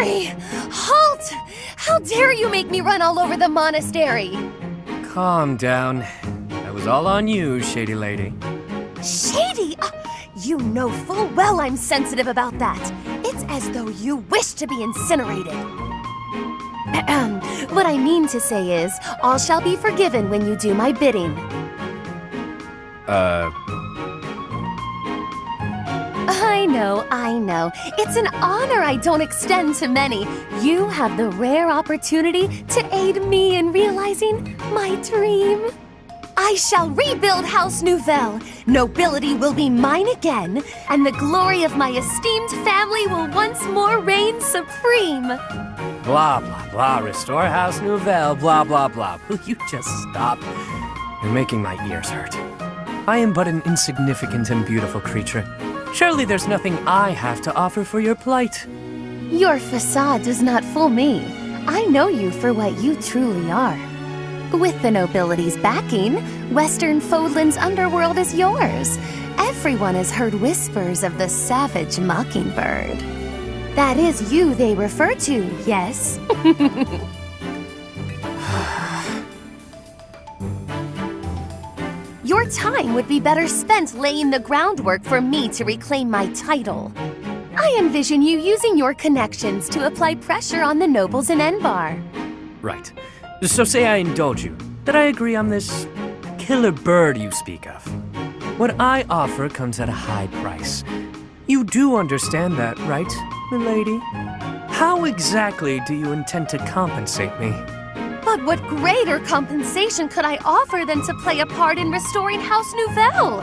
Yuri! Halt! How dare you make me run all over the monastery? Calm down. That was all on you, Shady Lady. Shady? You know full well I'm sensitive about that. It's as though you wish to be incinerated. What I mean to say is, all shall be forgiven when you do my bidding. I know. It's an honor I don't extend to many. You have the rare opportunity to aid me in realizing my dream. I shall rebuild House Nouvelle. Nobility will be mine again, and the glory of my esteemed family will once more reign supreme. Blah, blah, blah. Restore House Nouvelle, blah, blah, blah. Will you just stop? You're making my ears hurt. I am but an insignificant and beautiful creature. Surely there's nothing I have to offer for your plight. Your facade does not fool me. I know you for what you truly are. With the nobility's backing, Western Fodlan's underworld is yours. Everyone has heard whispers of the savage mockingbird. That is you they refer to, yes? Your time would be better spent laying the groundwork for me to reclaim my title. I envision you using your connections to apply pressure on the nobles in Enbar. Right. So say I indulge you, that I agree on this killer bird you speak of. What I offer comes at a high price. You do understand that, right, milady? How exactly do you intend to compensate me? But what greater compensation could I offer than to play a part in restoring House Nouvelle?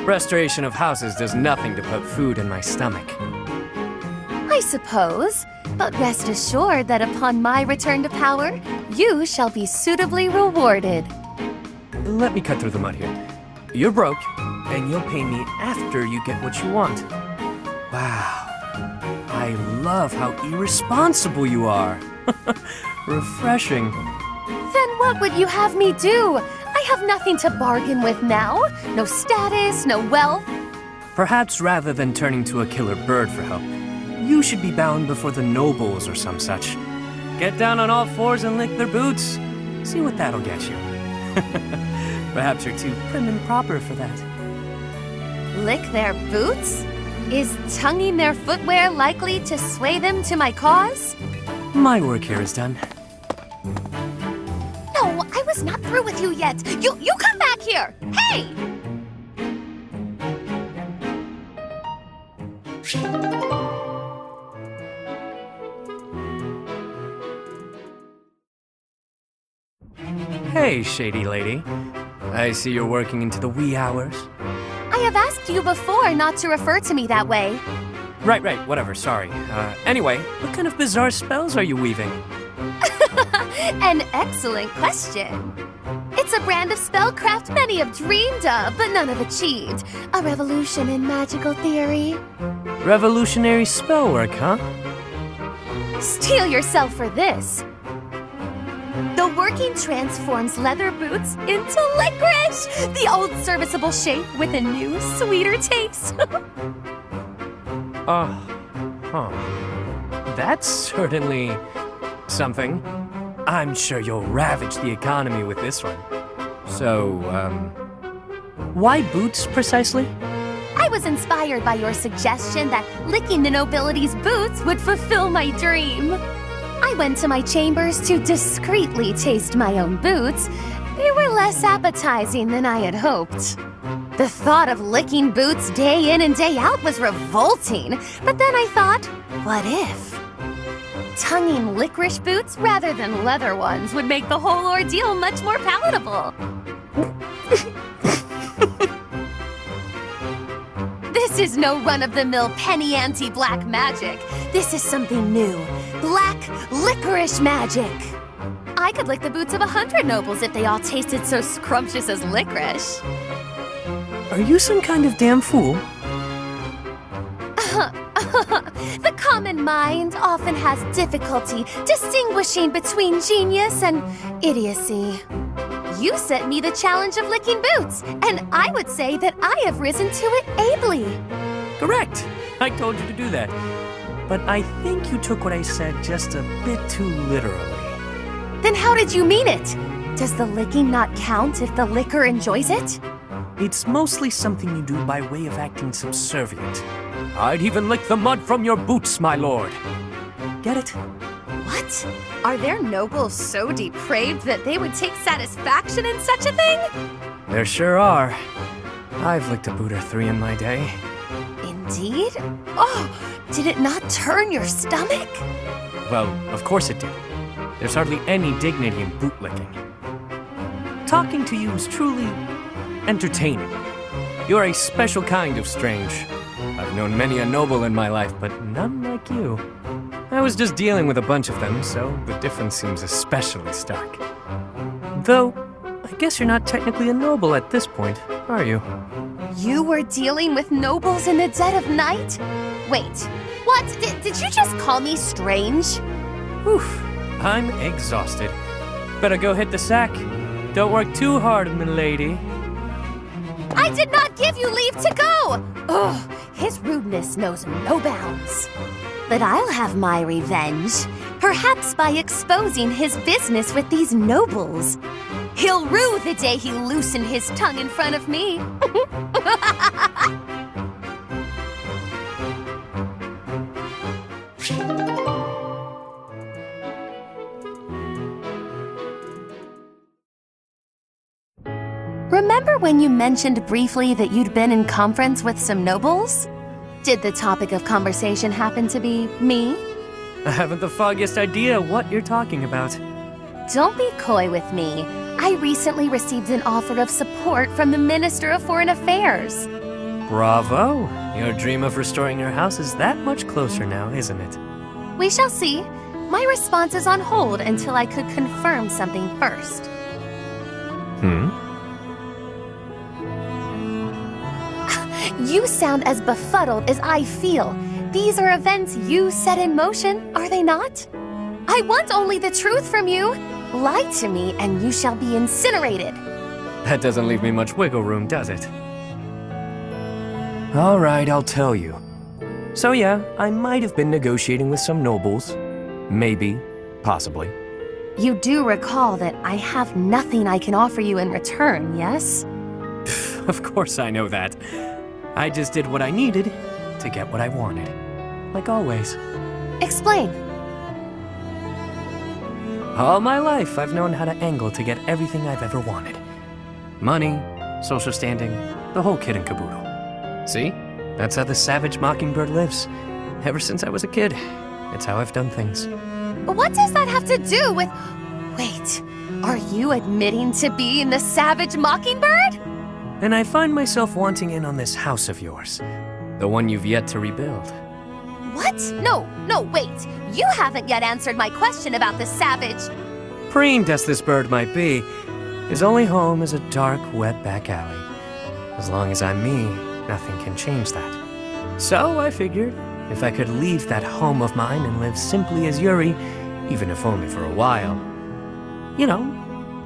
Restoration of houses does nothing to put food in my stomach. I suppose, but rest assured that upon my return to power, you shall be suitably rewarded. Let me cut through the mud here. You're broke, and you'll pay me after you get what you want. Wow. I love how irresponsible you are. Refreshing. Then what would you have me do? I have nothing to bargain with now. No status, no wealth. Perhaps rather than turning to a killer bird for help, you should be bound before the nobles or some such. Get down on all fours and lick their boots. See what that'll get you. Perhaps you're too prim and proper for that. Lick their boots? Is tonguing their footwear likely to sway them to my cause? My work here is done. No, I was not through with you yet. You come back here! Hey! Hey, Shady Lady. I see you're working into the wee hours. I have asked you before not to refer to me that way. Right, whatever, sorry. Anyway, what kind of bizarre spells are you weaving? An excellent question. It's a brand of spellcraft many have dreamed of, but none have achieved. A revolution in magical theory. Revolutionary spellwork, huh? Steel yourself for this. The working transforms leather boots into licorice! The old serviceable shape with a new, sweeter taste. That's certainly something. I'm sure you'll ravage the economy with this one. So, why boots precisely? I was inspired by your suggestion that licking the nobility's boots would fulfill my dream. I went to my chambers to discreetly taste my own boots. They were less appetizing than I had hoped. The thought of licking boots day in and day out was revolting, but then I thought, what if? Tonguing licorice boots rather than leather ones would make the whole ordeal much more palatable. This is no run-of-the-mill penny ante black magic. This is something new. Black licorice magic. I could lick the boots of 100 nobles if they all tasted so scrumptious as licorice. Are you some kind of damn fool? The common mind often has difficulty distinguishing between genius and idiocy. You set me the challenge of licking boots, and I would say that I have risen to it ably. Correct. I told you to do that. but I think you took what I said just a bit too literally. Then how did you mean it? Does the licking not count if the licker enjoys it? It's mostly something you do by way of acting subservient. I'd even lick the mud from your boots, my lord. Get it? What? Are there nobles so depraved that they would take satisfaction in such a thing? There sure are. I've licked a boot or 3 in my day. Indeed? Oh, did it not turn your stomach? Well, of course it did. There's hardly any dignity in boot licking. Talking to you is truly entertaining. You're a special kind of strange. I've known many a noble in my life, but none like you. I was just dealing with a bunch of them, so the difference seems especially stark. Though, I guess you're not technically a noble at this point, are you? You were dealing with nobles in the dead of night? Wait, what? Did you just call me strange? Oof, I'm exhausted. Better go hit the sack. Don't work too hard, milady. I did not give you leave to go! Ugh, his rudeness knows no bounds. But I'll have my revenge, perhaps by exposing his business with these nobles. He'll rue the day he loosened his tongue in front of me. Remember when you mentioned briefly that you'd been in conference with some nobles? Did the topic of conversation happen to be me? I haven't the foggiest idea what you're talking about. Don't be coy with me. I recently received an offer of support from the Minister of Foreign Affairs. Bravo! Your dream of restoring your house is that much closer now, isn't it? We shall see. My response is on hold until I could confirm something first. You sound as befuddled as I feel. These are events you set in motion, are they not? I want only the truth from you. Lie to me and you shall be incinerated. That doesn't leave me much wiggle room, does it? All right, I'll tell you. So yeah, I might have been negotiating with some nobles. Maybe. Possibly. You do recall that I have nothing I can offer you in return, yes? Of course I know that. I just did what I needed to get what I wanted. Like always. Explain. All my life, I've known how to angle to get everything I've ever wanted. Money, social standing, the whole kit and caboodle. See? That's how the savage mockingbird lives. Ever since I was a kid. It's how I've done things. What does that have to do with... Wait, are you admitting to being the savage mockingbird? And I find myself wanting in on this house of yours. The one you've yet to rebuild. What? No, wait. You haven't yet answered my question about the savage... Preened as this bird might be, his only home is a dark, wet back alley. As long as I'm me, nothing can change that. So I figured, if I could leave that home of mine and live simply as Yuri, even if only for a while, you know,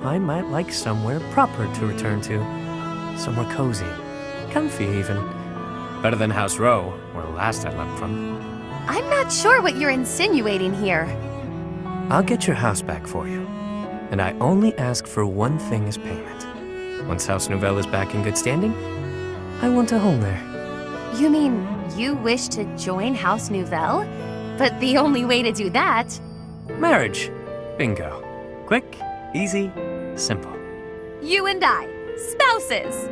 I might like somewhere proper to return to. Somewhere cozy, comfy even. Better than House Row, where last I left from. I'm not sure what you're insinuating here. I'll get your house back for you. And I only ask for one thing as payment. Once House Nouvelle is back in good standing, I want a home there. You mean you wish to join House Nouvelle? But the only way to do that... Marriage. Bingo. Quick, easy, simple. You and I. Spouses!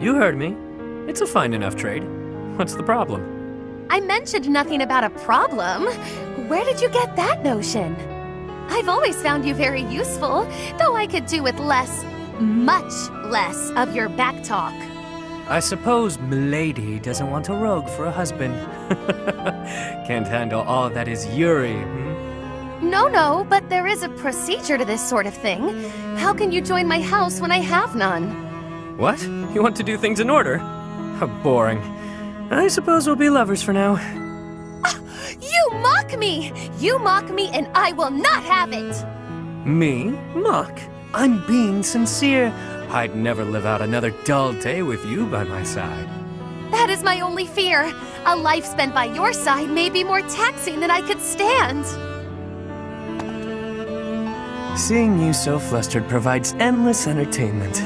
You heard me. It's a fine enough trade. What's the problem? I mentioned nothing about a problem. Where did you get that notion? I've always found you very useful, though I could do with less, much less, of your back talk. I suppose Milady doesn't want a rogue for a husband. Can't handle all that is Yuri, No, but there is a procedure to this sort of thing. How can you join my house when I have none? What? You want to do things in order? How boring. I suppose we'll be lovers for now. You mock me! You mock me and I will not have it! Me? Mock? I'm being sincere. I'd never live out another dull day with you by my side. That is my only fear. A life spent by your side may be more taxing than I could stand. Seeing you so flustered provides endless entertainment.